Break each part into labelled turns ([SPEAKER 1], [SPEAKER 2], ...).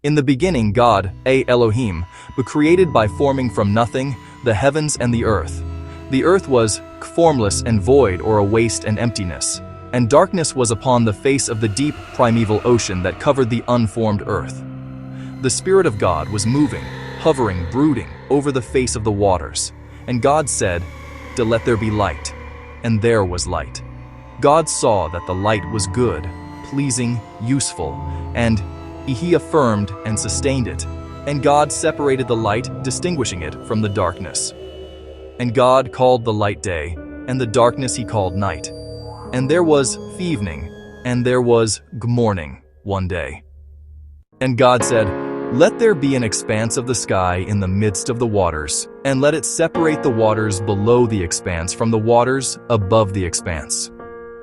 [SPEAKER 1] In the beginning God, Elohim, was created by forming from nothing the heavens and the earth. The earth was formless and void, or a waste and emptiness, and darkness was upon the face of the deep primeval ocean that covered the unformed earth. The Spirit of God was moving, hovering, brooding over the face of the waters. And God said, "Let there be light." And there was light. God saw that the light was good, pleasing, useful, and He affirmed and sustained it. And God separated the light, distinguishing it from the darkness. And God called the light day, and the darkness He called night. And there was evening, and there was morning one day. And God said, "Let there be an expanse of the sky in the midst of the waters, and let it separate the waters below the expanse from the waters above the expanse."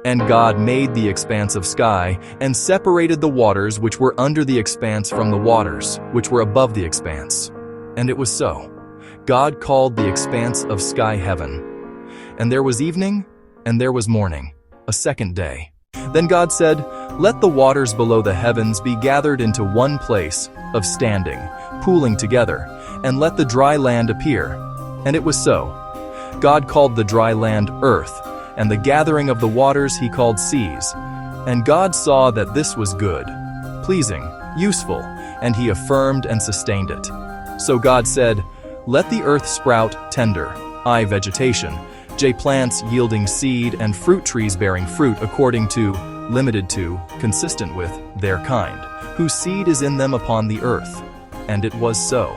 [SPEAKER 1] And God made the expanse of sky, and separated the waters which were under the expanse from the waters which were above the expanse. And it was so. God called the expanse of sky heaven. And there was evening, and there was morning, a second day. Then God said, "Let the waters below the heavens be gathered into one place of standing, pooling together, and let the dry land appear." And it was so. God called the dry land earth, and the gathering of the waters He called seas. And God saw that this was good, pleasing, useful, and He affirmed and sustained it. So God said, "Let the earth sprout tender, vegetation, plants yielding seed, and fruit trees bearing fruit according to, limited to, consistent with, their kind, whose seed is in them upon the earth." And it was so.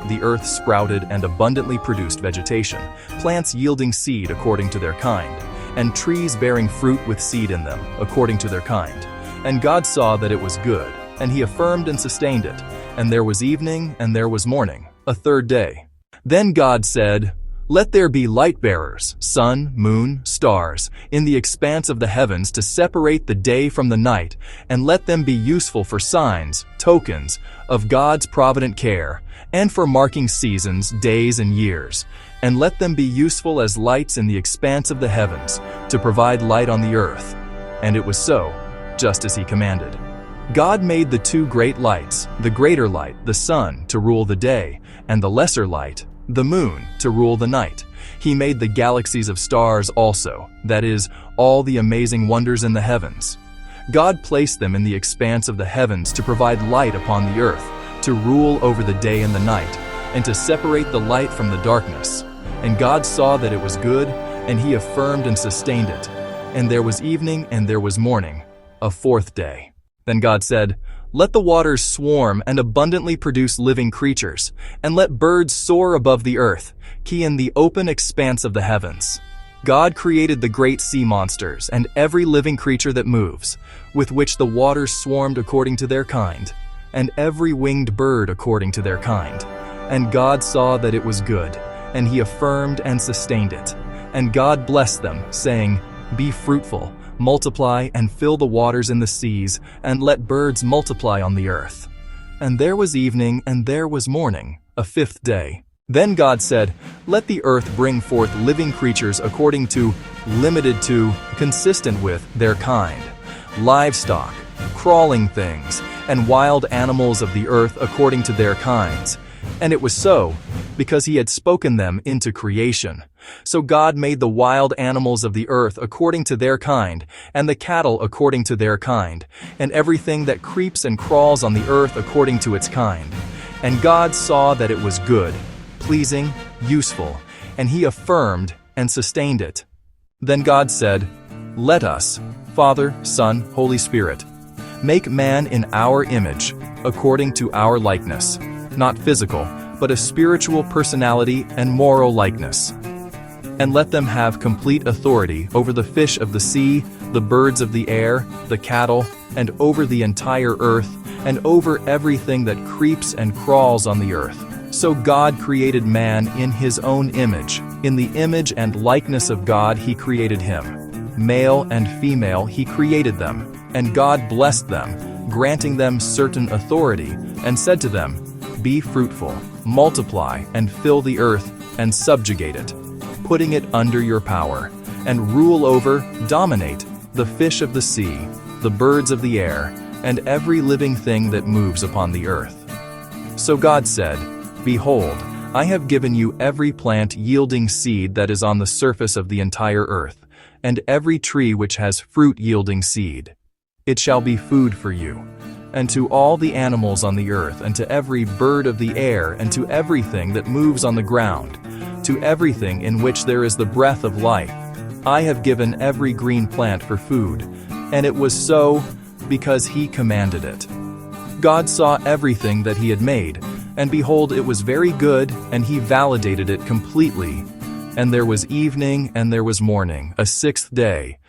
[SPEAKER 1] The earth sprouted and abundantly produced vegetation, plants yielding seed according to their kind, and trees bearing fruit with seed in them according to their kind. And God saw that it was good, and He affirmed and sustained it. And there was evening, and there was morning, a third day. Then God said, "Let there be light bearers, sun, moon, stars, in the expanse of the heavens to separate the day from the night, and let them be useful for signs, tokens, of God's provident care, and for marking seasons, days, and years. And let them be useful as lights in the expanse of the heavens, to provide light on the earth." And it was so, just as He commanded. God made the two great lights, the greater light, the sun, to rule the day, and the lesser light, the moon, to rule the night. He made the galaxies of stars also, that is, all the amazing wonders in the heavens. God placed them in the expanse of the heavens to provide light upon the earth, to rule over the day and the night, and to separate the light from the darkness. And God saw that it was good, and He affirmed and sustained it. And there was evening, and there was morning, a fourth day. Then God said, "Let the waters swarm and abundantly produce living creatures, and let birds soar above the earth, in the open expanse of the heavens." God created the great sea monsters and every living creature that moves, with which the waters swarmed according to their kind, and every winged bird according to their kind. And God saw that it was good, and He affirmed and sustained it. And God blessed them, saying, "Be fruitful, multiply, and fill the waters in the seas, and let birds multiply on the earth." And there was evening, and there was morning, a fifth day. Then God said, "Let the earth bring forth living creatures according to, limited to, consistent with, their kind, livestock, crawling things, and wild animals of the earth according to their kinds." And it was so, because He had spoken them into creation. So God made the wild animals of the earth according to their kind, and the cattle according to their kind, and everything that creeps and crawls on the earth according to its kind. And God saw that it was good, pleasing, useful, and He affirmed and sustained it. Then God said, "Let us, Father, Son, Holy Spirit, make man in our image, according to our likeness," not physical, but a spiritual personality and moral likeness. "And let them have complete authority over the fish of the sea, the birds of the air, the cattle, and over the entire earth, and over everything that creeps and crawls on the earth." So God created man in His own image. In the image and likeness of God He created him. Male and female He created them. And God blessed them, granting them certain authority, and said to them, "Be fruitful, multiply, and fill the earth, and subjugate it, putting it under your power, and rule over, dominate, the fish of the sea, the birds of the air, and every living thing that moves upon the earth. So God said, Behold, I have given you every plant yielding seed that is on the surface of the entire earth, and every tree which has fruit yielding seed. It shall be food for you, and to all the animals on the earth, and to every bird of the air, and to everything that moves on the ground, to everything in which there is the breath of life. I have given every green plant for food. And it was so, because He commanded it. God saw everything that He had made, and behold, it was very good, and He validated it completely. And there was evening and there was morning, a sixth day.